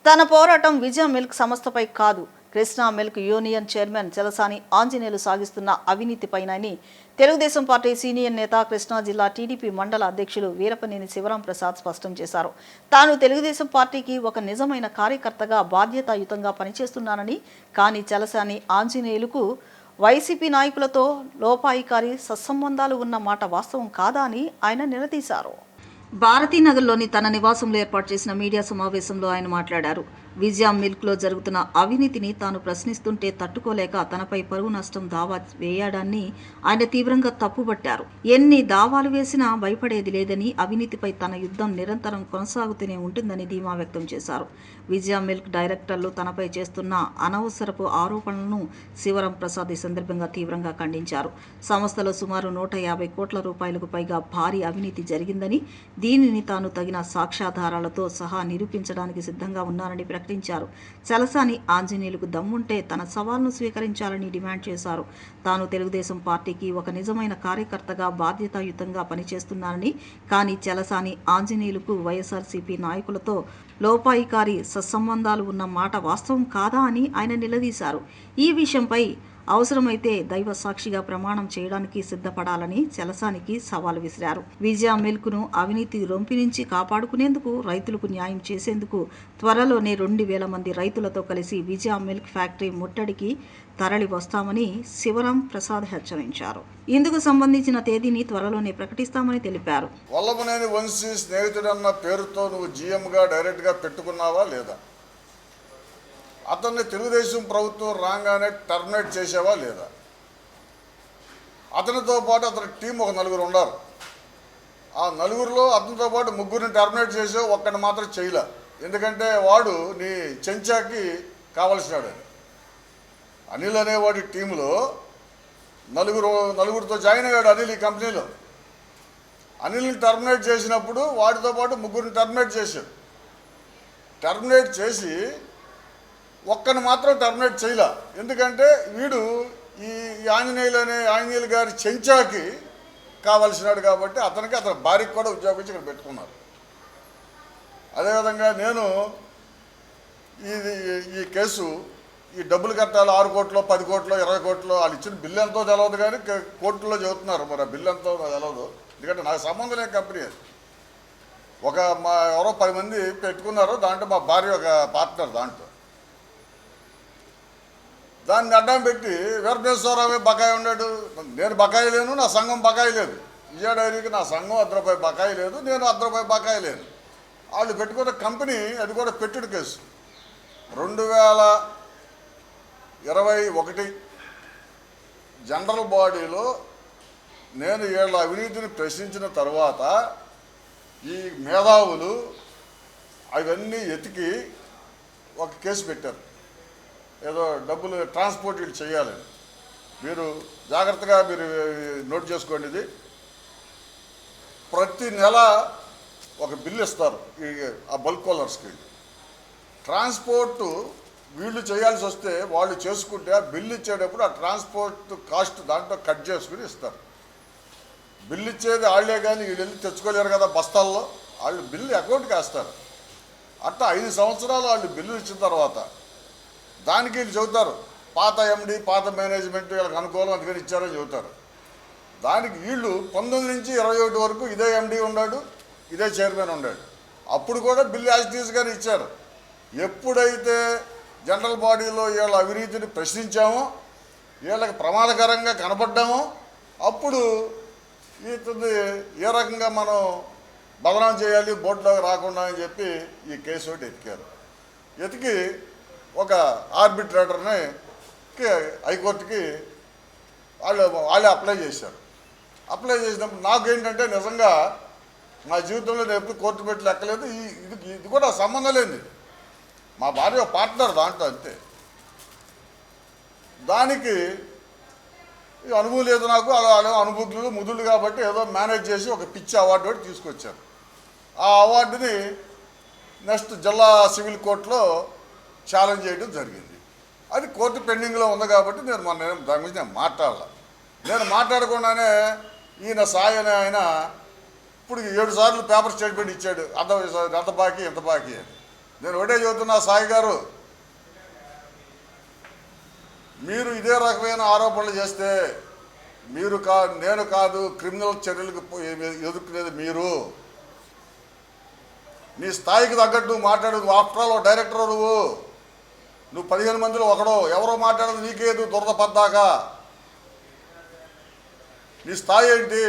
తన పోరాటం విజయ మిల్క్ సంస్థపై కాదు, Krishna milk union chairman Chalasani Anjaneyulu సాగిస్తున్న అవినీతిపైనని తెలుగుదేశం పార్టీ సీనియర్ నేత కృష్ణా జిల్లా టీడీపీ మండల అధ్యక్షులు వీరపనేని శివరాం ప్రసాద్ స్పష్టం చేశారు. తాను తెలుగుదేశం పార్టీకి ఒక నిజమైన కార్యకర్తగా బాధ్యతాయుతంగా పనిచేస్తున్నానని, కానీ చలసాని ఆంజనేయులకు వైసీపీ నాయకులతో లోపాయికారి సత్సంబంధాలు ఉన్న మాట వాస్తవం కాదా అని ఆయన నిలదీశారు. భారతీనగర్లోని తన నివాసంలో ఏర్పాటు చేసిన మీడియా సమావేశంలో ఆయన మాట్లాడారు. విజయ మిల్క్లో జరుగుతున్న అవినీతిని తాను ప్రశ్నిస్తుంటే తట్టుకోలేక తనపై పరువు నష్టం దావా వేయడాన్ని ఆయన తీవ్రంగా తప్పుబట్టారు. ఎన్ని దావాలు వేసినా భయపడేది లేదని, అవినీతిపై తన యుద్ధం నిరంతరం కొనసాగుతూనే ఉంటుందని ధీమా వ్యక్తం చేశారు. విజయ మిల్క్ డైరెక్టర్లు తనపై చేస్తున్న అనవసరపు ఆరోపణలను శివరాం ప్రసాద్ ఈ సందర్భంగా తీవ్రంగా ఖండించారు. సంస్థలో సుమారు 150 కోట్ల రూపాయలకు పైగా భారీ అవినీతి జరిగిందని, దీనిని తాను తగిన సాక్ష్యాధారాలతో సహా నిరూపించడానికి సిద్ధంగా ఉన్నానని ప్రకటించారు. చలసాని ఆంజనేయులకు దమ్ముంటే తన సవాల్ను స్వీకరించాలని డిమాండ్ చేశారు. తాను తెలుగుదేశం పార్టీకి ఒక నిజమైన కార్యకర్తగా బాధ్యతాయుతంగా పనిచేస్తున్నానని, కానీ చలసాని ఆంజనేయులకు వైఎస్ఆర్సీపీ నాయకులతో లోపాయికారి సత్సంబంధాలు ఉన్న మాట వాస్తవం కాదా అని ఆయన నిలదీశారు. ఈ విషయంపై అవసరమైతే దైవ సాక్షిగా ప్రమాణం చేయడానికి సిద్ధపడాలని చలసానికి సవాల్ విసిరారు. విజయ మిల్క్ను అవినీతి రొంపి నుంచి కాపాడుకునేందుకు, రైతులకు న్యాయం చేసేందుకు త్వరలోనే 2,000 మంది రైతులతో కలిసి విజయ మిల్క్ ఫ్యాక్టరీ ముట్టడికి తరలి వస్తామని శివరాం ప్రసాద్ హెచ్చరించారు. ఇందుకు సంబంధించిన తేదీని త్వరలోనే ప్రకటిస్తామని తెలిపారు. వల్లభనేని వంశీ స్నేహితుడన్న పేరుతో నువ్వు జీఎంగా డైరెక్ట్గా పెట్టుకున్నావా లేదా? అతన్ని తెలుగుదేశం ప్రభుత్వం రాగానే టర్మినేట్ చేసావా లేదా? అతనితో పాటు అతని టీం ఒక 4 ఉన్నారు. ఆ 4లో అతనితో పాటు 3 టర్మినేట్ చేసావు, ఒక్కడిని మాత్రం చేయలే. ఎందుకంటే వాడు నీ చెంచాకి కావలసినాడు. అనిల్ అనేవాడి టీంలో నలుగురితో జాయిన్ అయ్యాడు అనిల్ ఈ కంపెనీలో. అనిల్ని టర్మినేట్ చేసినప్పుడు వాడితో పాటు 3 టర్మినేట్ చేశాడు. టర్మినేట్ చేసి ఒక్కని మాత్రం టర్మినేట్ చేయలే. ఎందుకంటే వీడు ఈ ఆంజనేయులు గారి చెంచాకి కావలసినాడు కాబట్టి అతని భార్యకి కూడా ఉద్యోగం ఇచ్చి ఇక్కడ పెట్టుకున్నారు. అదేవిధంగా నేను ఈ కేసు ఈ డబ్బులు కట్టాలి 6 కోట్లు 10 కోట్లు 20 కోట్లు వాళ్ళు ఇచ్చిన బిల్లు ఎంతో తెలవదు, కానీ కోర్టులో చెబుతున్నారు. మరి ఆ బిల్లు ఎంతో తెలవదు, ఎందుకంటే నాకు సంబంధం లేని కంపెనీ అది. ఎవరో 10 మంది పెట్టుకున్నారు, దాంట్లో మా భార్య ఒక పార్ట్నర్. దాన్ని అడ్డం పెట్టి వీరభద్రేశ్వరరావు బకాయి ఉన్నాడు. నేను బకాయి లేను, నా సంఘం బకాయి లేదు. విజయ డైరీకి నా సంఘం ₹1 బకాయి లేదు, నేను ₹1 బకాయి లేదు. వాళ్ళు పెట్టుకున్న కంపెనీ అది కూడా పెట్టుడు కేసు. 2021 జనరల్ బాడీలో నేను వీళ్ళ అవినీతిని ప్రశ్నించిన తర్వాత ఈ మేధావులు అవన్నీ ఎతికి ఒక కేసు పెట్టారు. ఏదో డబ్బులు ట్రాన్స్పోర్ట్ వీళ్ళు చేయాలని. మీరు జాగ్రత్తగా నోట్ చేసుకోండి. ఇది ప్రతి నెల ఒక బిల్లు ఇస్తారు ఆ బల్క్ కూలర్స్కి. ట్రాన్స్పోర్టు వీళ్ళు చేయాల్సి వస్తే వాళ్ళు చేసుకుంటే ఆ బిల్లు ఇచ్చేటప్పుడు ఆ ట్రాన్స్పోర్ట్ కాస్ట్ దాంట్లో కట్ చేసుకుని ఇస్తారు. బిల్లు ఇచ్చేది వాళ్ళే, కానీ వీళ్ళు వెళ్ళి తెచ్చుకోలేరు కదా బస్తాల్లో. వాళ్ళు బిల్లు అకౌంట్కి వేస్తారు. అట్లా 5 సంవత్సరాలు వాళ్ళు బిల్లు ఇచ్చిన తర్వాత దానికి వీళ్ళు చెబుతారు పాత ఎండి పాత మేనేజ్మెంట్ వీళ్ళకి అనుకూలం అందుకని ఇచ్చారని చెబుతారు. దానికి వీళ్ళు 19 నుంచి 21 వరకు ఇదే ఎండి ఉన్నాడు, ఇదే చైర్మన్ ఉన్నాడు. అప్పుడు కూడా బిల్లు యాజ్ ఇట్ ఈజ్గానే ఇచ్చారు. ఎప్పుడైతే జనరల్ బాడీలో వీళ్ళ అవినీతిని ప్రశ్నించామో, వీళ్ళకి ప్రమాదకరంగా కనపడ్డామో, అప్పుడు ఇతని ఏ రకంగా మనం బదనాం చేయాలి బోర్డులోకి రాకుండా అని చెప్పి ఈ కేసు ఒకటి ఎతికారు. ఎతికి ఒక ఆర్బిట్రేటర్ని హైకోర్టుకి వాళ్ళే అప్లై చేశారు. అప్లై చేసినప్పుడు నాకేంటంటే నిజంగా నా జీవితంలో నేను ఎప్పుడు కోర్టు పెట్టి లెక్కలేదు. ఇది కూడా సంబంధం లేనిది. మా భార్య పార్ట్నర్ దాంట్లో, అంతే. దానికి అనుభవం లేదు నాకు. అలా అనుభూతులు ముదులు కాబట్టి ఏదో మేనేజ్ చేసి ఒక పిచ్చి అవార్డు ఒకటి తీసుకొచ్చారు. ఆ అవార్డుని నెక్స్ట్ జిల్లా సివిల్ కోర్టులో ఛాలెంజ్ చేయడం జరిగింది. అది కోర్టు పెండింగ్లో ఉంది కాబట్టి నేను దాని గురించి మాట్లాడాలి. నేను మాట్లాడకుండానే ఈయన సాయి అనే ఆయన ఇప్పుడు 7 సార్లు పేపర్ స్టేట్మెంట్ ఇచ్చాడు. అంత బాకీ ఇంత బాకీ అని. నేను ఒకటే చెబుతున్నా సాయి గారు, మీరు ఇదే రకమైన ఆరోపణలు చేస్తే మీరు నేను కాదు, క్రిమినల్ చర్యలకు ఎదుర్కొనేది మీరు. నీ స్థాయికి తగ్గట్టు నువ్వు మాట్లాడు. ఆఫ్టర్ ఆల్ డైరెక్టర్ నువ్వు 15 మందిలో ఒకడో, ఎవరో మాట్లాడదు నీకేదు దురద పద్దాకా. నీ స్థాయి ఏంటి?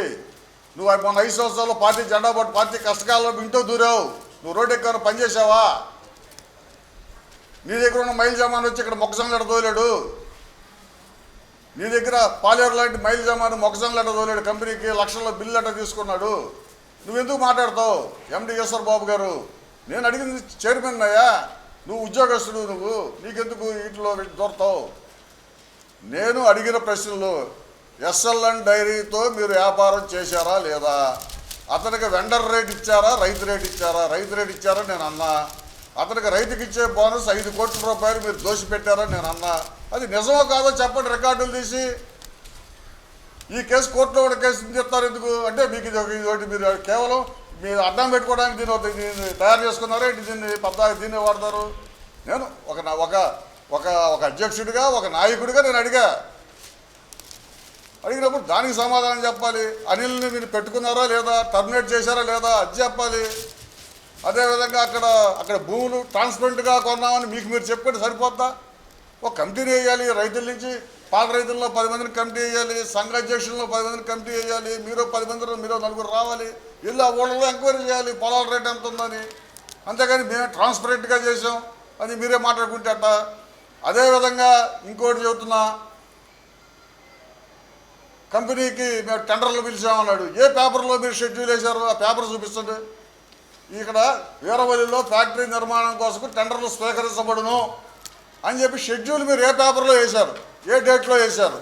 నువ్వు మొన్న 5 సంవత్సరాల్లో పార్టీ జెండా పట్టు పార్టీ కష్టకాలంలో ఇంట్లో దూరావు. నువ్వు రోడ్డు ఎక్కని పనిచేసావా? నీ దగ్గర ఉన్న మైల్ జమాన్ వచ్చి ఇక్కడ మొక్కజొన్నలు ఎడదోలాడు. నీ దగ్గర పాలేరు లాంటి మైల్ జమాన్ మొక్కజొన్నలు ఎడదోలాడు. కంపెనీకి లక్షల్లో బిల్లు ఎట్ట తీసుకున్నాడు. నువ్వెందుకు మాట్లాడతావు? ఎండి ఈశ్వర్ బాబు గారు, నేను అడిగింది చైర్మన్ అయ్యా, నువ్వు ఉద్యోగస్తుడు, నీకెందుకు వీటిలో దొరతావు? నేను అడిగిన ప్రశ్నలు, ఎస్ఎల్ఎన్ డైరీతో మీరు వ్యాపారం చేశారా లేదా? అతనికి వెండర్ రేట్ ఇచ్చారా, రైతు రేట్ ఇచ్చారా? రైతు రేట్ ఇచ్చారా నేను అన్నా. అతనికి రైతుకి ఇచ్చే బోనస్ 5 కోట్ల రూపాయలు మీరు దోషిపెట్టారని నేను అన్నా. అది నిజమో కాదో చెప్పండి, రికార్డులు తీసి. ఈ కేసు కోర్టులో కూడా కేసు చెప్తారు ఎందుకు అంటే, మీకు ఇది మీరు కేవలం మీరు అడ్డం పెట్టుకోవడానికి దీన్ని తయారు చేసుకున్నారో దీన్ని వాడతారు. నేను ఒక అధ్యక్షుడిగా, ఒక నాయకుడిగా నేను అడిగినప్పుడు దానికి సమాధానం చెప్పాలి. అనిల్ని మీరు పెట్టుకున్నారా లేదా, టర్మినేట్ చేశారా లేదా, అది చెప్పాలి. అదేవిధంగా అక్కడ భూములు ట్రాన్స్పరెంట్గా కొన్నామని మీకు మీరు చెప్పుకుంటే సరిపోద్దా? ఒక కమిటీని వేయాలి. రైతుల నుంచి పాల రైతుల్లో 10 మందిని కమిటీ వేయాలి. సంఘ అధ్యక్షుల్లో 10 మందిని కమిటీ వేయాలి. మీరు 10 మంది, మీరు 4 రావాలి. వెళ్ళి ఆ ఊళ్ళలో ఎంక్వైరీ చేయాలి పొలాల రేట్ ఎంత ఉందని. అంతేగాని మేము ట్రాన్స్పరెంట్గా చేసాం అని మీరే మాట్లాడుకుంటే అట్ట. అదేవిధంగా ఇంకోటి చెబుతున్నా, కంపెనీకి మేము టెండర్లు పిలిచామన్నాడు. ఏ పేపర్లో మీరు షెడ్యూల్ వేశారు? ఆ పేపర్ చూపిస్తుంది. ఇక్కడ వీరవల్లిలో ఫ్యాక్టరీ నిర్మాణం కోసం టెండర్లు స్వీకరించబడును అని చెప్పి షెడ్యూల్ మీరు ఏ పేపర్లో వేశారు? ఏ డేట్లో వేశారు?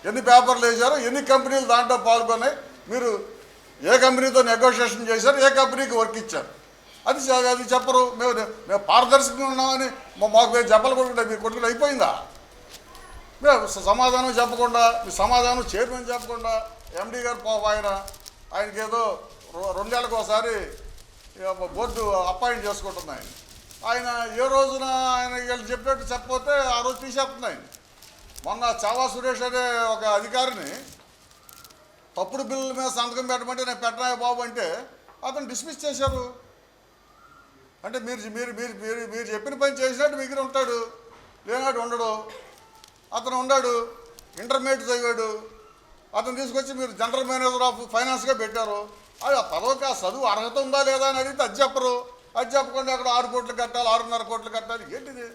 ఎన్ని పేపర్లు వేశారు? ఎన్ని కంపెనీలు దాంట్లో పాల్గొన్నాయి? మీరు ఏ కంపెనీతో నెగోషియేషన్ చేశారు? ఏ కంపెనీకి వర్క్ ఇచ్చారు? అది చెప్పరు. మేము పారదర్శకంగా ఉన్నామని మాకు మేము చెప్పలు కొట్టుకుంటే మీరు కొట్టుకుంటే అయిపోయిందా? మేము సమాధానం చెప్పకుండా, మీ సమాధానం చైర్మన్ చెప్పకుండా, ఎండీ గారు ఆయనకి ఏదో 2 ఏళ్ళకి ఒకసారి బోర్డు అపాయింట్ చేసుకుంటుంది. ఆయన ఏ రోజున ఆయన వీళ్ళు చెప్పినట్టు చెప్పకపోతే ఆ రోజు తీసేస్తుంది ఆయన. మొన్న చావా సురేష్ అనే ఒక అధికారిని తప్పుడు బిల్లుల మీద సంతకం పెట్టమంటే నేను పెట్టనాయ బాబు అంటే అతను డిస్మిస్ చేశారు. అంటే మీరు చెప్పిన పని చేసినట్టు దగ్గర ఉంటాడు, లేనాడు ఉండడు. అతను ఉన్నాడు, ఇంటర్మీడియట్ చదివాడు. అతను తీసుకొచ్చి మీరు జనరల్ మేనేజర్ ఆఫ్ ఫైనాన్స్గా పెట్టారు. అది ఆ పదవికి ఆ చదువు అర్హత ఉందా లేదా అని అడిగితే అది చెప్పరు. అది చెప్పకుండా అక్కడ 6 కోట్లు కట్టాలి, 6.5 కోట్లు కట్టాలి. ఏంటిది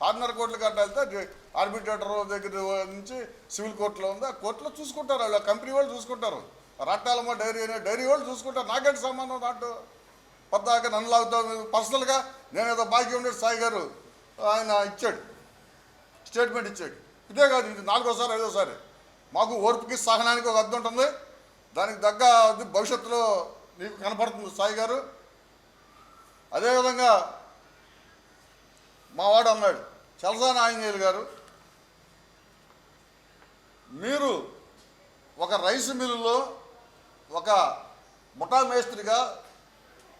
6.5 కోట్లు కట్టాలి? ఆర్బిట్రేటర్ దగ్గర నుంచి సివిల్ కోర్టులో ఉంది. ఆ కోర్టులో చూసుకుంటారు, వాళ్ళు కంపెనీ వాళ్ళు చూసుకుంటారు. రట్టాలమ్మ డైరీ వాళ్ళు చూసుకుంటారు. నాకేంటి సంబంధం దాంట్లో? పద్దాక నన్ను లాగుతావు. పర్సనల్గా నేనేదో బాకీ ఉండేది సాయి గారు ఆయన ఇచ్చాడు, స్టేట్మెంట్ ఇచ్చాడు. ఇదే కాదు, ఇది 4వసారి 5వసారి. మాకు ఓర్పుకి సహనానికి ఒక అర్థం ఉంటుంది. దానికి తగ్గ భవిష్యత్తులో నీకు కనపడుతుంది సాయి గారు. అదేవిధంగా మావాడు అన్నాడు, చలసాని ఆంజనేయులు గారు, మీరు ఒక రైస్ మిల్లులో ఒక ముఠా మేస్త్రిగా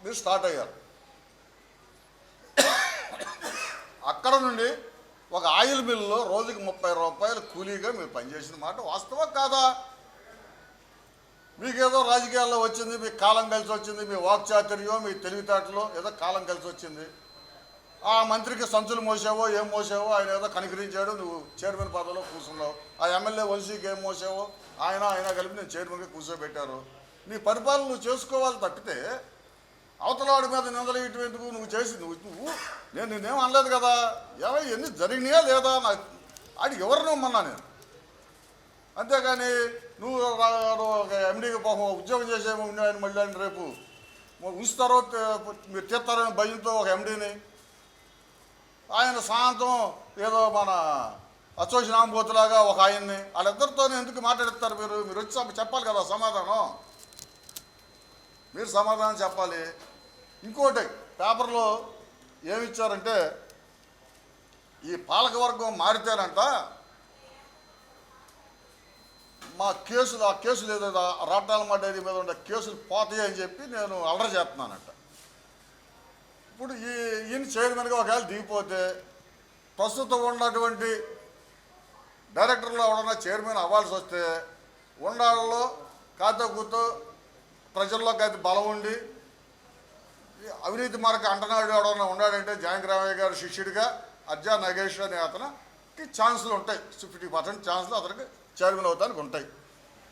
మీరు స్టార్ట్ అయ్యారు. అక్కడ నుండి ఒక ఆయిల్ మిల్లులో రోజుకి 30 రూపాయలు కూలీగా మీరు పనిచేసిన మాట వాస్తవం కాదా? మీకేదో రాజకీయాల్లో వచ్చింది, మీకు కాలం కలిసి వచ్చింది, మీ వాక్చాతుర్యం, మీ తెలివితేటలో ఏదో కాలం కలిసి వచ్చింది. ఆ మంత్రికి సంచులు మోసావో ఏం మోసావో ఆయన ఏదో కనికరించాడు, నువ్వు చైర్మన్ పదవిలో కూర్చున్నావు. ఆ ఎమ్మెల్యే వంశీకి ఏం మోసావో ఆయన కలిపి నేను చైర్మన్గా కూర్చోబెట్టారు. నీ పరిపాలన నువ్వు చేసుకోవాలి తప్పితే అవతలవాడి మీద నిందలు ఇటు ఎందుకు? నువ్వు నేనేం అనలేదు కదా. ఎన్ని జరిగినాయా లేదా నాకు అది ఎవరిని ఇమ్మన్నా నేను. అంతేగాని నువ్వు ఒక ఎండీకి పాపం ఉద్యోగం చేసేమో ఆయన మళ్ళీ ఆయన రేపు ఉంచుతారో మీరు తీస్తారని భయంతో ఒక ఎండీని ఆయన సాయంత్రం ఏదో మన అచ్చోసి నామబోతులాగా ఒక ఆయన్ని వాళ్ళిద్దరితోనే ఎందుకు మాట్లాడిస్తారు? మీరు వచ్చి చెప్పాలి కదా సమాధానం. మీరు సమాధానం చెప్పాలి. ఇంకోటి పేపర్లో ఏమిచ్చారంటే, ఈ పాలకవర్గం మారితేనంట మా కేసులు ఆ కేసులు ఏదో రాటాలమ్మ డైరీ మీద ఉండే కేసులు పోతాయి అని చెప్పి నేను అల్లరి చేస్తున్నానంట. ఇప్పుడు ఈయన చైర్మన్గా ఒకవేళ దిగిపోతే ప్రస్తుతం ఉన్నటువంటి డైరెక్టర్లో ఎవడన్నా చైర్మన్ అవ్వాల్సి వస్తే ఉండాలలో కాతకూతో ప్రజల్లోకి అయితే బలం ఉండి అవినీతి మార్గ అంటనాడు ఎవడన్నా ఉన్నాడంటే జయంకరామయ్య గారు శిష్యుడిగా అజ్జా నగేష్ అనే అతనికి ఛాన్సులు ఉంటాయి. 50% ఛాన్సులు అతనికి చైర్మన్ అవుతానికి ఉంటాయి.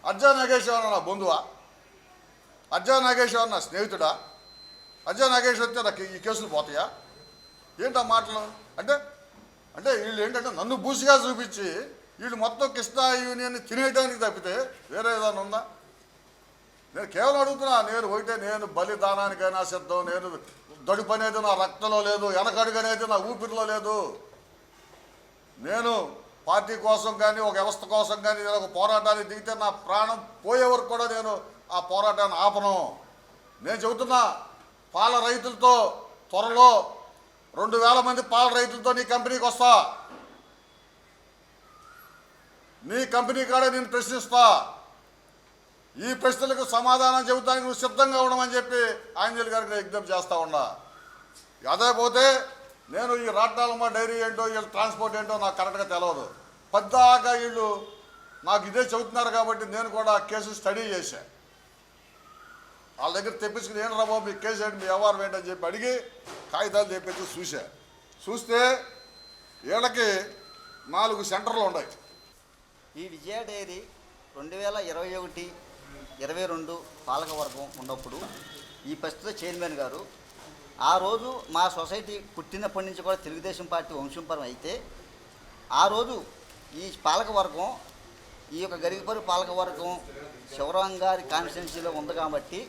అజ్జా నగేష్ ఎవరన్నా నా బంధువా? అజ్జా నగేష్ ఎవరన్నా స్నేహితుడా? అజ్జా నగేష్ వస్తే నాకు ఈ కేసులు పోతాయా? ఏంటా మాటలు? అంటే అంటే వీళ్ళు ఏంటంటే నన్ను బూసిగా చూపించి వీళ్ళు మొత్తం కృష్ణా యూనియన్ని తినేయడానికి తప్పితే వేరే ఏదైనా ఉందా? నేను కేవలం అడుగుతున్నా. నేను బలిదానానికైనా సిద్ధం. నేను దడుపు అనేది నా రక్తంలో లేదు, వెనకడుగు అనేది నా ఊపిరిలో లేదు. నేను పార్టీ కోసం కానీ ఒక వ్యవస్థ కోసం కానీ నేను ఒక పోరాటానికి దిగితే నా ప్రాణం పోయే వరకు కూడా నేను ఆ పోరాటాన్ని ఆపను. నేను చెబుతున్నా, పాల రైతులతో త్వరలో 2000 మంది పాల రైతులతో నీ కంపెనీకి వస్తా. నీ కంపెనీ కాడే నేను ప్రశ్నిస్తా. ఈ ప్రశ్నలకు సమాధానం చెబుతానికి నువ్వు సిద్ధంగా ఉండమని చెప్పి ఆంజనేయులు గారికి నేను విజ్ఞప్తి చేస్తూ ఉన్నా. అదే పోతే నేను ఈ రాట్నాలమ్మ డైరీ ఏంటో వీళ్ళ ట్రాన్స్పోర్ట్ ఏంటో నాకు కరెక్ట్గా తెలియదు. పద్దాకా వీళ్ళు నాకు ఇదే చెబుతున్నారు కాబట్టి నేను కూడా ఆ కేసు స్టడీ చేశా. వాళ్ళ దగ్గర తెప్పించుకుని ఏం రాబో మీ కేసు ఏంటి, మీ వ్యవహారం ఏంటని చెప్పి అడిగి కాగితాలు తెప్పించి చూస్తే వీళ్ళకి 4 సెంటర్లు ఉన్నాయి. ఈ విజయ డైరీ 2021, 22 పాలకవర్గం ఉన్నప్పుడు ఈ ప్రస్తుత చైర్మన్ గారు ఆ రోజు మా సొసైటీ పుట్టినప్పటి నుంచి కూడా తెలుగుదేశం పార్టీ వంశంపరం అయితే ఆ రోజు ఈ పాలకవర్గం ఈ యొక్క గరికపల్లి పాలకవర్గం శివరాం గారి కాన్స్టిట్యున్సీలో ఉంది కాబట్టి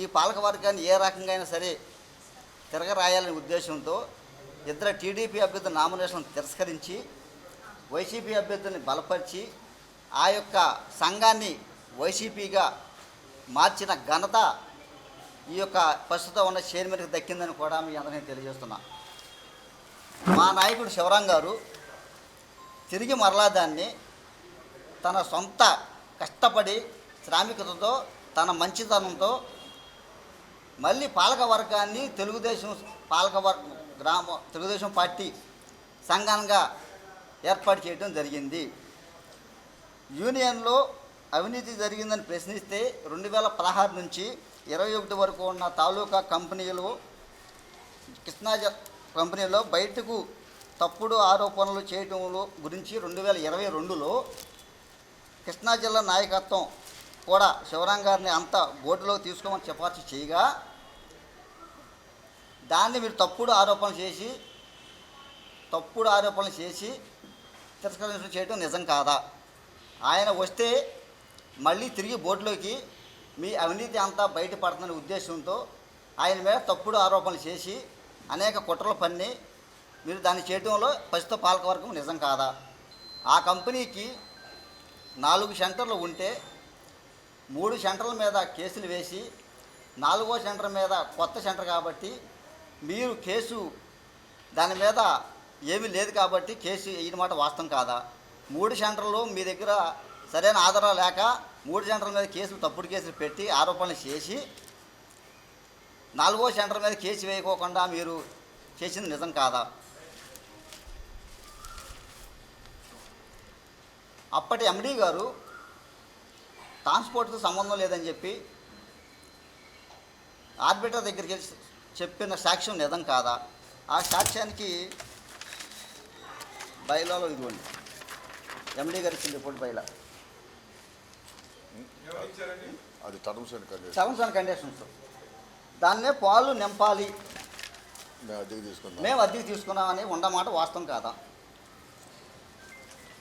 ఈ పాలకవర్గాన్ని ఏ రకంగా అయినా సరే తిరగరాయాలనే ఉద్దేశంతో ఇద్దరు టీడీపీ అభ్యర్థుల నామినేషన్ తిరస్కరించి వైసీపీ అభ్యర్థుల్ని బలపరిచి ఆ యొక్క సంఘాన్ని వైసీపీగా మార్చిన ఘనత ఈ యొక్క ప్రస్తుతం ఉన్న చైర్మన్కి దక్కిందని కూడా మీ అందరినీ తెలియజేస్తున్నా. మా నాయకుడు శివరాం గారు తిరిగి మరలా దాన్ని తన సొంత కష్టపడి శ్రామికతతో తన మంచితనంతో మళ్ళీ పాలకవర్గాన్ని తెలుగుదేశం పార్టీ సంఘంగా ఏర్పాటు చేయడం జరిగింది. యూనియన్లో అవినీతి జరిగిందని ప్రశ్నిస్తే 2016 నుంచి 21 వరకు ఉన్న తాలూకా కంపెనీలు కృష్ణా కంపెనీలో బయటకు తప్పుడు ఆరోపణలు చేయటంలో గురించి 2022లో కృష్ణా జిల్లా నాయకత్వం కూడా శివరాం గారిని అంతా బోర్డులో తీసుకోమని సిఫార్సు చేయగా దాన్ని మీరు తప్పుడు ఆరోపణలు చేసి తిరస్కరణ చేయడం నిజం కాదా? ఆయన వస్తే మళ్ళీ తిరిగి బోర్డులోకి మీ అవినీతి అంతా బయటపడుతున్న ఉద్దేశంతో ఆయన మీద తప్పుడు ఆరోపణలు చేసి అనేక కుట్రలు పన్ని మీరు దాన్ని చేయడంలో ప్రస్తుత పాలకవర్గం నిజం కాదా? ఆ కంపెనీకి 4 సెంటర్లు ఉంటే 3 సెంటర్ల మీద కేసులు వేసి 4వ సెంటర్ మీద కొత్త సెంటర్ కాబట్టి మీరు కేసు దాని మీద ఏమీ లేదు కాబట్టి కేసు వేయడం మాట వాస్తవం కాదా? 3 సెంటర్లు మీ దగ్గర సరైన ఆధారాలు లేక 3 సెంటర్ల మీద కేసులు తప్పుడు కేసులు పెట్టి ఆరోపణలు చేసి 4వ సెంటర్ మీద కేసు వేయకోకుండా మీరు చేసింది నిజం కాదా? అప్పటి ఎండీ గారు ట్రాన్స్పోర్ట్తో సంబంధం లేదని చెప్పి ఆర్బిటర్ దగ్గరికి చెప్పిన సాక్ష్యం నిజం కాదా? ఆ సాక్ష్యానికి బైలాలో ఇదిగోండి ఎండీ గారు ఇచ్చిన రిపోర్ట్ బైలా అది టర్మ్స్ అండ్ కండిషన్స్ దాన్నే పాలు నింపాలి మేము అద్దెకి తీసుకున్నామని ఉండమాట వాస్తవం కాదా?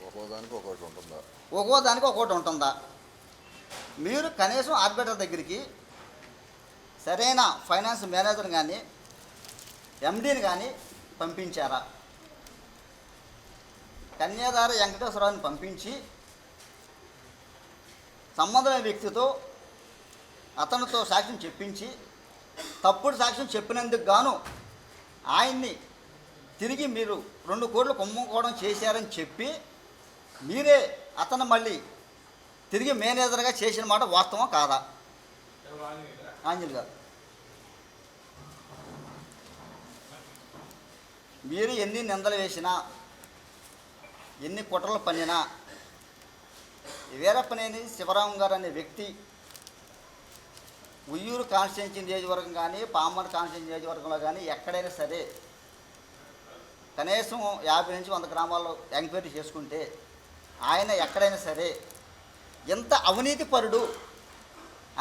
ఒక్కోదానికి ఒక్కొక్కటి ఉంటుందా? మీరు కనీసం ఆర్బిటర్ దగ్గరికి సరైన ఫైనాన్స్ మేనేజర్ కానీ ఎండీని కానీ పంపించారా? కన్యాదార వెంకటేశ్వరరావుని పంపించి సంబంధమైన వ్యక్తితో అతనితో సాక్ష్యం చెప్పించి తప్పుడు సాక్ష్యం చెప్పినందుకు గాను ఆయన్ని తిరిగి మీరు 2 కోట్లు కుంభకోణం చేశారని చెప్పి మీరే అతను మళ్ళీ తిరిగి మేనేజర్గా చేసిన మాట వాస్తవం కాదా? ఆంజనేయులు గారు మీరు ఎన్ని నిందలు వేసినా, ఎన్ని కుట్రలు పన్నినా, వీరప్పనేని శివరాం గారు అనే వ్యక్తి ఉయ్యూరు కాన్స్టిట్యున్సీ నియోజకవర్గం కానీ, పామర్ కాన్స్టిట్యున్సీ నియోజకవర్గంలో కానీ ఎక్కడైనా సరే కనీసం 50 నుంచి 100 గ్రామాల్లో ఎంక్వైరీ చేసుకుంటే ఆయన ఎక్కడైనా సరే ఎంత అవినీతి పరుడు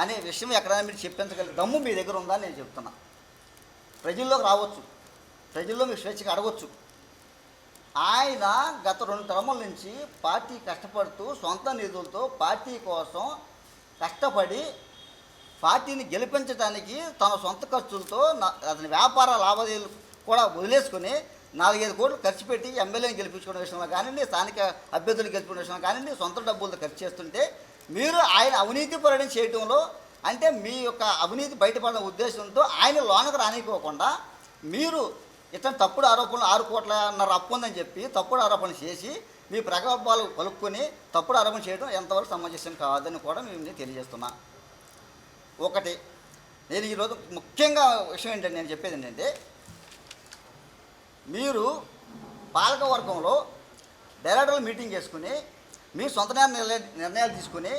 అనే విషయం ఎక్కడైనా మీరు చెప్పించగలిగే దమ్ము మీ దగ్గర ఉందని నేను చెప్తున్నా. ప్రజల్లోకి రావచ్చు, ప్రజల్లో మీరు స్వేచ్ఛగా అడగవచ్చు. ఆయన గత 2 టర్ముల నుంచి పార్టీ కష్టపడుతూ సొంత నిధులతో పార్టీ కోసం కష్టపడి పార్టీని గెలిపించడానికి తన సొంత ఖర్చులతో అతని వ్యాపార లావాదేవీలు కూడా వదిలేసుకుని 4-5 కోట్లు ఖర్చు పెట్టి ఎమ్మెల్యేని గెలిపించుకునే విషయంలో కానివ్వండి, స్థానిక అభ్యర్థులు గెలిపించుకునే విషయంలో కానివ్వండి, సొంత డబ్బులతో ఖర్చు చేస్తుంటే మీరు ఆయన అవినీతి పరుడని చేయటంలో, అంటే మీ యొక్క అవినీతి బయటపడిన ఉద్దేశంతో ఆయన లోనకు రానికోకుండా మీరు ఇతను తప్పుడు ఆరోపణలు 6 కోట్లన్నర అప్పు ఉందని చెప్పి తప్పుడు ఆరోపణలు చేసి మీ ప్రగల్భాలు పలుక్కుని తప్పుడు ఆరోపణ చేయడం ఎంతవరకు సమంజసం కాదని కూడా మేము తెలియజేస్తున్నా. ఒకటి, నేను ఈరోజు ముఖ్యంగా విషయం ఏంటంటే నేను చెప్పేది ఏంటంటే, మీరు పాలకవర్గంలో డైరెక్టర్లు మీటింగ్ చేసుకుని మీ సొంత నిర్ణయాలు తీసుకుని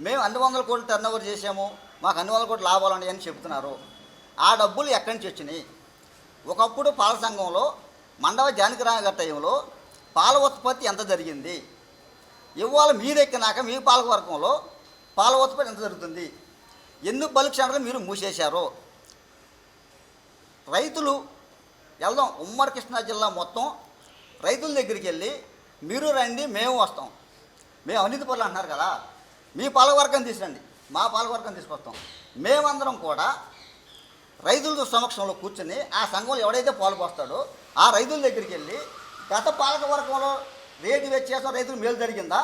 మేము 200 కోట్లు టర్న్ ఓవర్ చేసాము, మాకు 200 కోట్లు లాభాలు ఉన్నాయని చెప్తున్నారు. ఆ డబ్బులు ఎక్కడి నుంచి వచ్చినాయి? ఒకప్పుడు పాల సంఘంలో మండవ జానకిరామ గారి టైంలో పాల ఉత్పత్తి ఎంత జరిగింది? ఇవాళ మీరెక్కినాక మీ పాలకవర్గంలో పాల ఉత్పత్తి ఎంత జరుగుతుంది? ఎన్ని బల్క్ సెంటర్లు మీరు మూసేశారో? రైతులు వెళ్దాం, ఉమ్మడి కృష్ణా జిల్లా మొత్తం రైతుల దగ్గరికి వెళ్ళి మీరు రండి మేము వస్తాం, మేము అవినీతి పనులు అంటున్నారు కదా, మీ పాలకవర్గం తీసుకురండి, మా పాలకవర్గం తీసుకొస్తాం, మేమందరం కూడా రైతుల సమక్షంలో కూర్చొని ఆ సంఘంలో ఎవడైతే పాలు పోస్తాడో ఆ రైతుల దగ్గరికి వెళ్ళి గత పాలకవర్గంలో రేటు వ్యత్యాసం రైతులు మేలు జరిగిందా,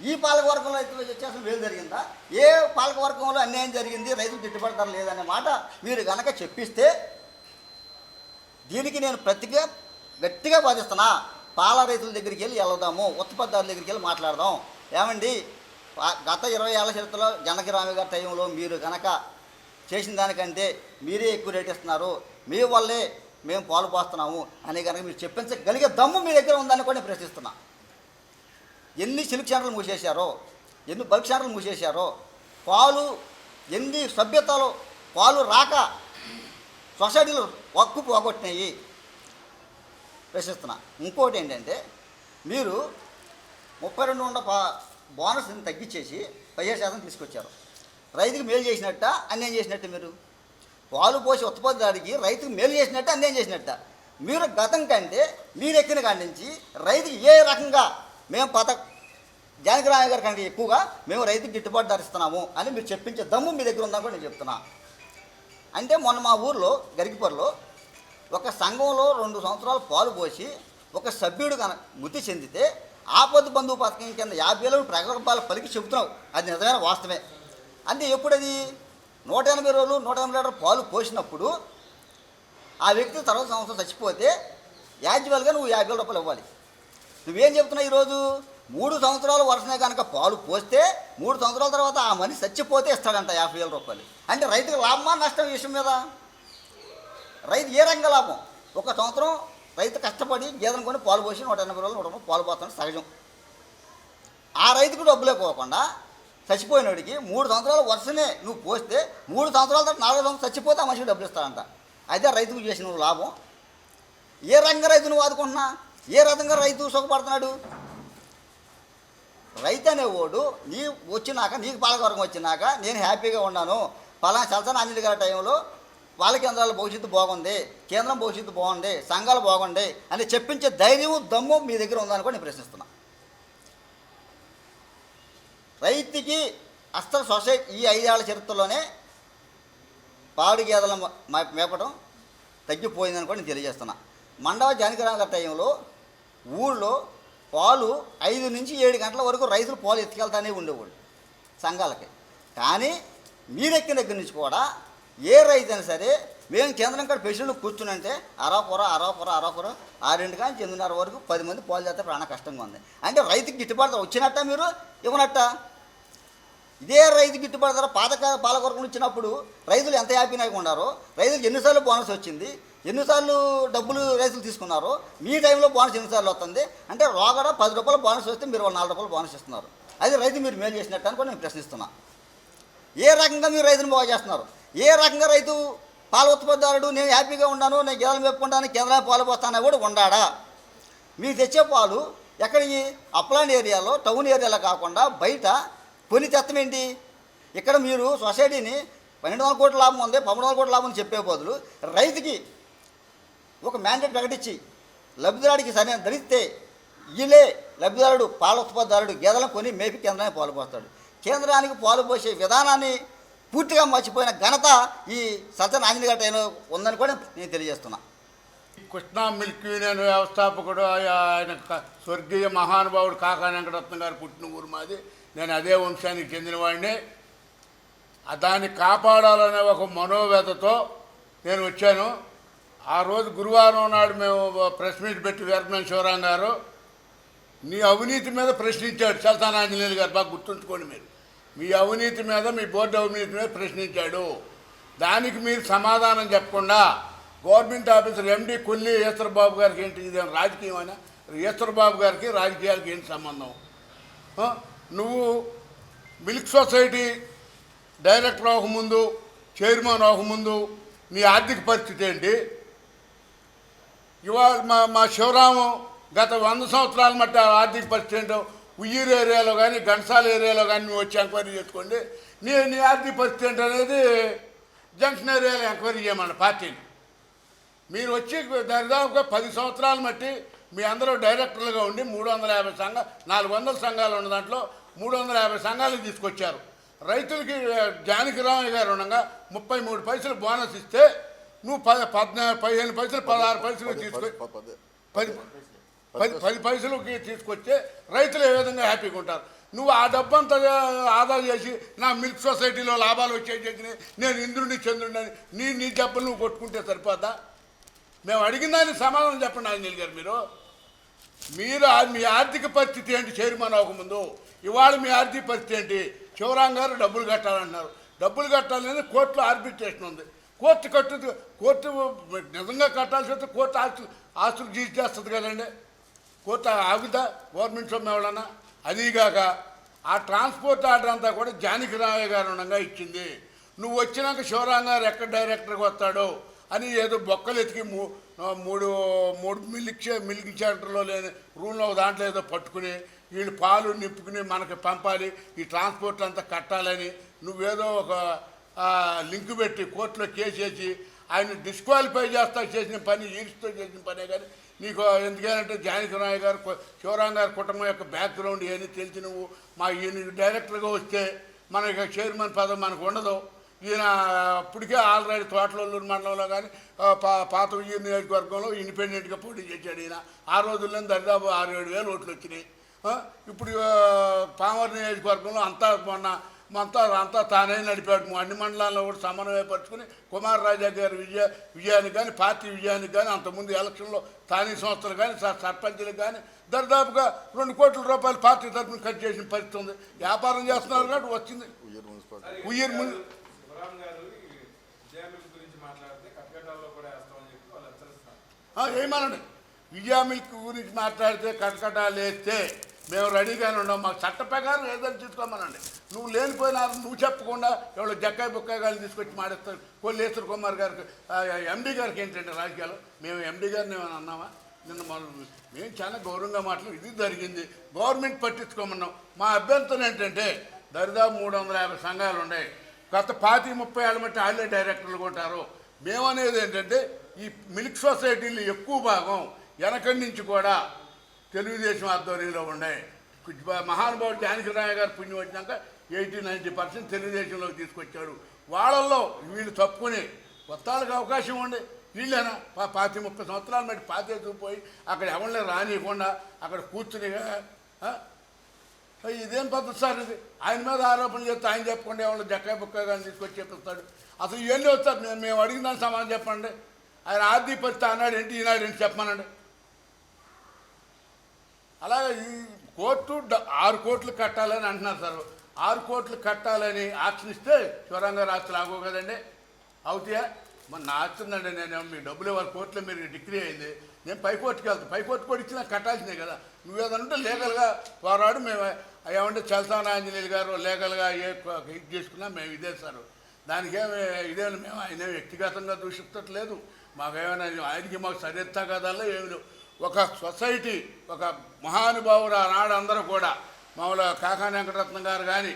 ఈ పాలకవర్గంలో రైతులు వ్యత్యాసం మేలు జరిగిందా, ఏ పాలకవర్గంలో అన్యాయం జరిగింది, రైతులు గిట్టుబాటు ధర లేదనే మాట మీరు కనుక చెప్పిస్తే దీనికి నేను గట్టిగా బాధిస్తున్నా. పాల రైతుల దగ్గరికి వెళ్ళి వెళ్దాము, ఉత్పత్తిదారుల దగ్గరికి వెళ్ళి మాట్లాడదాం. ఏమండి, గత 20 ఏళ్ల చరిత్రలో జానకిరామ గారి టైంలో మీరు కనుక చేసిన దానికంటే మీరే ఎక్కువ రేట్ ఇస్తున్నారు, మీ వల్లే మేము పాలు పోస్తున్నాము అని కనుక మీరు చెప్పించగలిగే దమ్ము మీ దగ్గర ఉందని కూడా నేను ప్రశ్నిస్తున్నా. ఎన్ని సిల్క్ సెంటర్లు మూసేశారో, ఎన్ని బల్క్ సెంటర్లు మూసేశారో, పాలు ఎన్ని సభ్యతలు పాలు రాక సొసైటీలు వక్కు పోగొట్టినాయి ప్రశ్నిస్తున్నా. ఇంకోటి ఏంటంటే, మీరు 32 ఉండ బోనస్ని తగ్గించేసి 15% తీసుకొచ్చారు. రైతుకి మేలు చేసినట్ట అన్యాయం చేసినట్టు? మీరు పాలు పోసి ఉత్పత్తిదారికి రైతుకి మేలు చేసినట్టు అన్యాయం చేసినట్ట? మీరు గతం కంటే మీరు ఎక్కిన కాడి నుంచి రైతుకి ఏ రకంగా మేము జానకిరామ గారి కంటే ఎక్కువగా మేము రైతుకి గిట్టుబాటు ధర ఇస్తున్నాము అని మీరు చెప్పించే దమ్ము మీ దగ్గర ఉందని కూడా నేను చెప్తున్నా. అంటే మొన్న మా ఊర్లో గరికిపర్లో ఒక సంఘంలో 2 సంవత్సరాలు పాలు పోసి ఒక సభ్యుడు మృతి చెందితే ఆపద బంధువు పథకం కింద 50,000 ప్రగల్భాలు పలికి చెబుతున్నావు. అది నిజమైన వాస్తవమే. అంటే ఎప్పుడది 180 రోజులు 180 లీటర్ పాలు పోసినప్పుడు ఆ వ్యక్తి తర్వాత సంవత్సరం చచ్చిపోతే యాజువల్గా నువ్వు 50,000 రూపాయలు ఇవ్వాలి. నువ్వేం చెప్తున్నావు ఈరోజు? 3 సంవత్సరాలు వరుసనే కనుక పాలు పోస్తే 3 సంవత్సరాల తర్వాత ఆ మనిషి చచ్చిపోతే ఇస్తాడంట 50,000 రూపాయలు. అంటే రైతుకు లాభమా నష్టం ఈ విషయం మీద? రైతు ఏ రంగ లాభం? ఒక సంవత్సరం రైతు కష్టపడి గేదెను కొని పాలు పోసి 180 రోజులు 100 పాలు పోతాడు సహజం. ఆ రైతుకు డబ్బులే పోకుండా చచ్చిపోయినోడికి 3 సంవత్సరాలు వరుసనే నువ్వు పోస్తే 3 సంవత్సరాల తర్వాత 4వ సంవత్సరం చచ్చిపోతే ఆ మనిషికి డబ్బులు ఇస్తాడంట. అదే రైతుకు చేసిన నువ్వు లాభం. ఏ రంగ రైతు నువ్వు ఆదుకుంటున్నా? ఏ రకంగా రైతు సుఖపడుతున్నాడు? రైతు అనేవాడు నీకు పాలకవర్గం వచ్చినాక నేను హ్యాపీగా ఉన్నాను, పలానా చలసాని ఆంజనేయ గారి టైంలో పాల కేంద్రాల భవిష్యత్తు బాగుంది, కేంద్రం భవిష్యత్తు బాగుంది, సంఘాలు బాగుంది అని చెప్పించే ధైర్యం దమ్ము మీ దగ్గర ఉందని కూడా నేను ప్రశ్నిస్తున్నా. రైతుకి అస్సలు సొసైటీ ఈ 5 ఏళ్ల చరిత్రలోనే పాడి గేదెల మేపడం తగ్గిపోయిందని కూడా నేను తెలియజేస్తున్నా. మండవ జానకిరామ గారి టైంలో ఊళ్ళో పాలు 5 నుంచి 7 గంటల వరకు రైతులు పాలు ఎత్తుకెళ్తానే ఉండేవాళ్ళు సంఘాలకి. కానీ మీరెక్కిన దగ్గర నుంచి కూడా ఏ రైతు అయినా సరే మేము కేంద్రం కాడ పేషెంట్లు కూర్చునంటే అరాపుర 6 కానీ 8:30 వరకు 10 మంది పాలు చేస్తే ప్రాణ కష్టంగా ఉంది. అంటే రైతుకి గిట్టుబాటు వచ్చినట్ట మీరు ఇవ్వనట్ట? ఇదే రైతు గిట్టుబాటు ధర పాలకొరకం ఇచ్చినప్పుడు రైతులు ఎంత హ్యాపీగా ఉన్నారో, రైతులకు ఎన్నిసార్లు బోనస్ వచ్చింది, ఎన్నిసార్లు డబ్బులు రైతులు తీసుకున్నారు, మీ టైంలో బోనస్ ఎన్నిసార్లు వస్తుంది అంటే రోగడ 10 రూపాయలు బోనస్ వస్తే మీరు 4 రూపాయలు బోనస్ ఇస్తున్నారు. అది రైతు మీరు మేలు చేసినట్టు అని కూడా నేను ప్రశ్నిస్తున్నా. ఏ రకంగా మీరు రైతును బాగా చేస్తున్నారు? ఏ రకంగా రైతు పాల ఉత్పత్తిదారుడు నేను హ్యాపీగా ఉన్నాను, నేను గేదెలు మేపుకుంటాను, కేంద్రానికి పాలు పోస్తానని కూడా ఉండాడా? మీరు తెచ్చే పాలు ఎక్కడికి అప్లాండ్ ఏరియాలో, టౌన్ ఏరియాలో కాకుండా బయట కొని తెత్తమేంటి? ఇక్కడ మీరు సొసైటీని 1200 కోట్ల లాభం ఉంది, 1300 కోట్ల లాభం అని చెప్పే బదులు రైతుకి ఒక మ్యాండేట్ ప్రకటించి లబ్ధిదారుడికి సరైన ధరిస్తే వీళ్ళే లబ్ధిదారుడు పాల ఉత్పత్తిదారుడు గేదెలను కొని మేపి కేంద్రానికి పాలు పోస్తాడు. కేంద్రానికి పాలు పోసే విధానాన్ని పూర్తిగా మర్చిపోయిన ఘనత ఈ సజ్జన ఆంజనేయ గారి ఉందని కూడా నేను తెలియజేస్తున్నా. కృష్ణా మిల్క్ యూనియన్ వ్యవస్థాపకుడు ఆయన స్వర్గీయ మహానుభావుడు కాకా వెంకటరత్న గారు పుట్టిన ఊరు మాది. నేను అదే వంశానికి చెందినవాడిని. దాన్ని కాపాడాలనే ఒక మనోవేదతో నేను వచ్చాను. ఆ రోజు గురువారం నాడు మేము ప్రెస్ మీట్ పెట్టి వీరపనేని శివరాం గారు నీ అవినీతి మీద ప్రశ్నించాడు. చలసాని ఆంజనేయులు గారు బాగా గుర్తుంచుకోండి మీరు. మీ అవినీతి మీద, మీ బోర్డు అవినీతి మీద ప్రశ్నించాడు. దానికి మీరు సమాధానం చెప్పకుండా గవర్నమెంట్ ఆఫీసర్ ఎండి కొల్లి ఈశ్వరబాబు గారికి ఏంటి ఇది రాజకీయం అయినా? ఈశ్వరబాబు గారికి రాజకీయాలకి ఏంటి సంబంధం? నువ్వు మిల్క్ సొసైటీ డైరెక్టర్ అవ్వకముందు, చైర్మన్ అవ్వకముందు నీ ఆర్థిక పరిస్థితి ఏంటి? ఇవాళ మా శివరాము గత 100 సంవత్సరాల మట్టి ఆర్థిక పరిస్థితి ఏంటో ఉయ్యూరు ఏరియాలో కానీ, ఘంటసాల ఏరియాలో కానీ నువ్వు వచ్చి ఎంక్వైరీ చేసుకోండి. నీ ఆర్థిక పరిస్థితి ఏంటనేది జంక్షన్ ఏరియాలో ఎంక్వైరీ చేయమన్న పార్టీని. మీరు వచ్చి దాదాపుగా 10 సంవత్సరాలు మట్టి మీ అందరూ డైరెక్టర్లుగా ఉండి 350 సంఘాలు, 400 సంఘాలు ఉన్న దాంట్లో 350 సంఘాలకు తీసుకొచ్చారు. రైతులకి జానకిరామయ్య గారు ఉండగా 33 పైసలు బోనస్ ఇస్తే నువ్వు 15 పైసలు 16 పైసలు తీసుకొచ్చి 10 పైసలకి తీసుకొస్తే రైతులు ఏ విధంగా హ్యాపీగా ఉంటారు? నువ్వు ఆ డబ్బంతా ఆదా చేసి నా మిల్క్ సొసైటీలో లాభాలు వచ్చేసి నేను ఇంద్రుడిని చంద్రుడిని నీ డబ్బులు నువ్వు కొట్టుకుంటే సరిపోద్దా? మేము అడిగిన దానికి సమాధానం చెప్పండి ఆంజనేయులు గారు. మీరు మీ ఆర్థిక పరిస్థితి ఏంటి చైర్మన్ అవ్వకముందు? ఇవాళ మీ ఆర్థిక పరిస్థితి ఏంటి? శివరాం గారు డబ్బులు కట్టాలన్నారు. డబ్బులు కట్టాలని కోర్టులో ఆర్బిట్రేషన్ ఉంది. కోర్టు నిజంగా కట్టాల్సి వస్తే కోర్టు ఆస్తులు జీజ్ చేస్తుంది కదండి. కోర్టు ఆగుతా గవర్నమెంట్ సొమ్ము ఎవడన్నా? అదీగాక ఆ ట్రాన్స్పోర్ట్ ఆర్డర్ అంతా కూడా జానకిరామయ్య గారు ఉండగా ఇచ్చింది. నువ్వు వచ్చినాక శివరాం గారు ఎక్కడ డైరెక్టర్గా వస్తాడో అని ఏదో బొక్కలు ఎతికి మూడు మిల్క్ సెంటర్లో లేని రూమ్లో దాంట్లో ఏదో పట్టుకుని వీళ్ళు పాలు నింపుకుని మనకి పంపాలి, ఈ ట్రాన్స్పోర్ట్ అంతా కట్టాలని నువ్వేదో ఒక లింక్ పెట్టి కోర్టులో కేసు వేసి ఆయన డిస్క్వాలిఫై చేస్తా చేసిన పని, ఈడ్స్తో చేసిన పనే. కానీ నీకు ఎందుకంటే జానకిరామయ్య గారు, శివరాం గారి కుటుంబం యొక్క బ్యాక్గ్రౌండ్ ఏది తెలిసి నువ్వు ఈయన డైరెక్టర్గా వస్తే మనకి చైర్మన్ పదవి మనకు ఉండదు. ఈయన అప్పటికే ఆల్రెడీ తోటలూరు మండలంలో కానీ పాత ఉయ్యూరు నియోజకవర్గంలో ఇండిపెండెంట్గా పోటీ చేశాడు. ఈయన ఆ రోజుల్లో దాదాపు 6-7 వేలు ఓట్లు వచ్చినాయి. ఇప్పుడు పామర్ నియోజకవర్గంలో అంతా తానే నడిపాడు. అన్ని మండలాల్లో కూడా సమన్వయపరుచుకుని కుమార్ రాజా గారి విజయానికి కానీ, పార్టీ విజయానికి కానీ, అంతకుముందు ఎలక్షన్లో స్థానిక సంస్థలు కానీ, సర్పంచులకు కానీ దాదాపుగా 2 కోట్ల రూపాయలు పార్టీ తరఫున ఖర్చు చేసిన పరిస్థితి ఉంది. వ్యాపారం చేస్తున్నారు కాబట్టి వచ్చింది. ఉయ్యూరు ఏమనండి, విజయ మిల్క్ గురించి మాట్లాడితే కటకటాలు వేస్తే మేము రెడీగానే ఉన్నాం. మాకు చట్ట ప్రకారం ఏదైనా తీసుకోమనండి. నువ్వు లేనిపోయినా నువ్వు చెప్పకుండా ఎవరో జక్కాయి బుక్కాయి గారిని తీసుకొచ్చి మాడేస్తారు. కొల్లేశ్వర కుమార్ గారికి, ఎండీ గారికి ఏంటంటే రాజకీయాలు మేము ఎండీ గారిని ఏమైనా అన్నామా? నిన్న మేము చాలా గౌరవంగా మాట్లాడి ఇది జరిగింది, గవర్నమెంట్ పట్టించుకోమన్నాం. మా అభ్యంతరం ఏంటంటే దరిదాపు 350 సంఘాలు ఉన్నాయి. గత 25-30 ఏళ్ళ మట్టి వాళ్ళే డైరెక్టర్లు ఉంటారు. మేమనేది ఏంటంటే ఈ మిల్క్ సొసైటీలు ఎక్కువ భాగం వెనకడి నుంచి కూడా తెలుగుదేశం ఆధ్వర్యంలో ఉన్నాయి. మహానుభావుడు జానకిరామయ్య గారు పుణ్యం వచ్చినాక 80-90% తెలుగుదేశంలోకి తీసుకొచ్చాడు. వాళ్ళల్లో వీళ్ళు తప్పుకొని కొత్తాలకు అవకాశం ఉండే వీళ్ళైనా 25-30 సంవత్సరాలు మట్టి పాతేసుకుపోయి అక్కడ ఎవరిని రానియకుండా అక్కడ కూర్చుని ఇదేం పద్ధతి సార్ ఇది? ఆయన మీద ఆరోపణలు చేస్తే ఆయన చెప్పకుండా ఎవరు జక్కాయ బుక్కాయ కానీ తీసుకొచ్చి చెప్పిస్తాడు. అసలు ఇవన్నీ వస్తారు. మేము అడిగిన దానికి సమాధానం చెప్పండి. ఆయన ఆర్థిక పరిస్థితి అన్నాడు ఏంటి, ఈనాడు ఏంటి చెప్పమనండి. అలాగే ఈ కోర్టు 6 కోట్లు కట్టాలని అంటున్నారు సార్. 6 కోట్లు కట్టాలని ఆప్షన్ ఇస్తే శివరంగ ఆస్తులు ఆగో కదండి, అవుతాయా? మరి నా ఆస్తి ఉందండి, నేను మీ డబ్బులు ఇవ్వాలి, కోర్టులో మీరు డిగ్రీ అయింది, నేను పైకోర్టుకి వెళ్తాను, పైకోర్టు కూడా ఇచ్చినా కట్టాల్సిందే కదా. నువ్వేదంటే లీగల్గా పోరాడు, మేము ఏమంటే చలసాని ఆంజనేయులు గారు లీగల్గా ఇది చేసుకున్నా మేము ఇదే సార్, దానికేమి ఇదేమి మేము ఆయన వ్యక్తిగతంగా దూషిస్తట్లేదు, మాకేమైనా ఆయనకి మాకు సరిహద్దు కదాల్లో ఏమి లేవు. ఒక సొసైటీ, ఒక మహానుభావుడు ఆనాడు అందరూ కూడా మామూలుగా కాకాని వెంకటరత్నం గారు కానీ,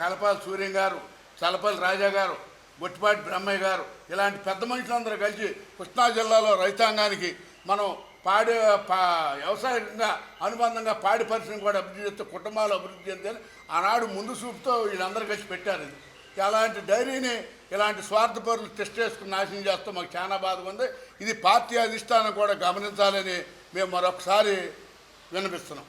కలపాల సూర్యం గారు, చలపల్లి రాజా గారు, బొట్టిపాటి బ్రహ్మయ్య గారు, ఇలాంటి పెద్ద మనుషులందరూ కలిసి కృష్ణా జిల్లాలో రైతాంగానికి మనం వ్యవసాయంగా అనుబంధంగా పాడి పరిశ్రమ కూడా అభివృద్ధి చేస్తే కుటుంబాలు అభివృద్ధి చెందని ఆనాడు ముందు చూపుతో వీళ్ళందరూ కలిసి పెట్టారు. ఇది అలాంటి డైరీని ఇలాంటి స్వార్థపరులు టెస్ట్ చేసుకుని నాశనం చేస్తూ మాకు చాలా బాధగా ఉంది. ఇది పార్టీ అధిష్టానం కూడా గమనించాలని మేము మరొకసారి విన్నపిస్తున్నాం.